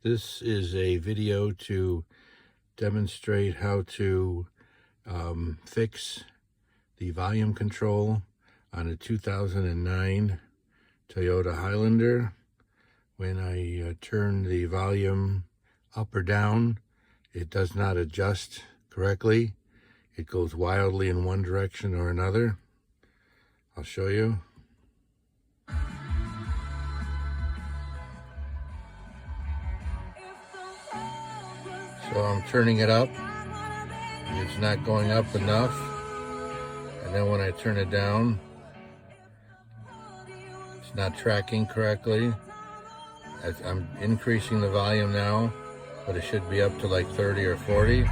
This is a video to demonstrate how to fix the volume control on a 2009 Toyota Highlander. When I turn the volume up or down, it does not adjust correctly. It goes wildly in one direction or another. I'll show you. So I'm turning it up. It's not going up enough. And then when I turn it down, it's not tracking correctly. I'm increasing the volume now, but it should be up to like 30 or 40.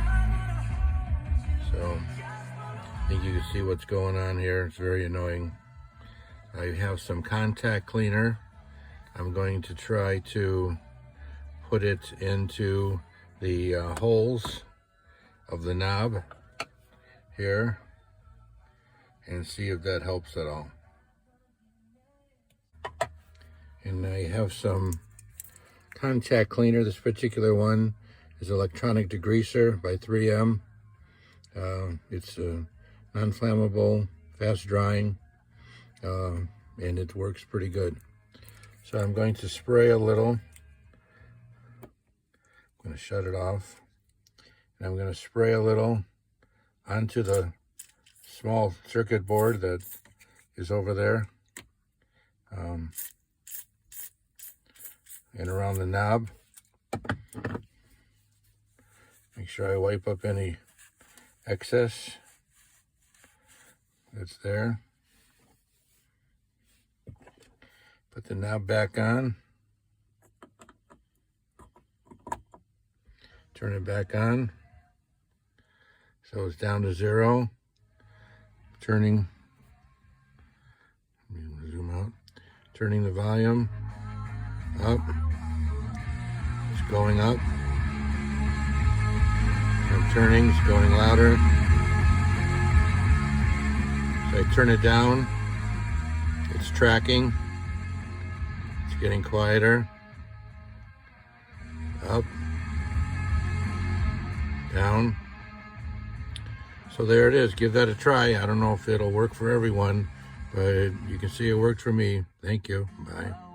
So I think you can see what's going on here. It's very annoying. I have some contact cleaner. I'm going to try to put it into the holes of the knob here and see if that helps at all. And I have some contact cleaner. This particular one is electronic degreaser by 3M. It's non-flammable, fast drying, and it works pretty good. So I'm going to spray a little. I'm going to shut it off, and I'm going to spray a little onto the small circuit board that is over there, and around the knob. Make sure I wipe up any excess that's there. Put the knob back on. Turn it back on. So it's down to 0. Turning, let me zoom out. Turning the volume up. It's going up. I'm turning, it's going louder. So I turn it down. It's tracking. It's getting quieter. Up. Down. So there it is. Give that a try. I don't know if it'll work for everyone, but you can see it worked for me. Thank you. Bye.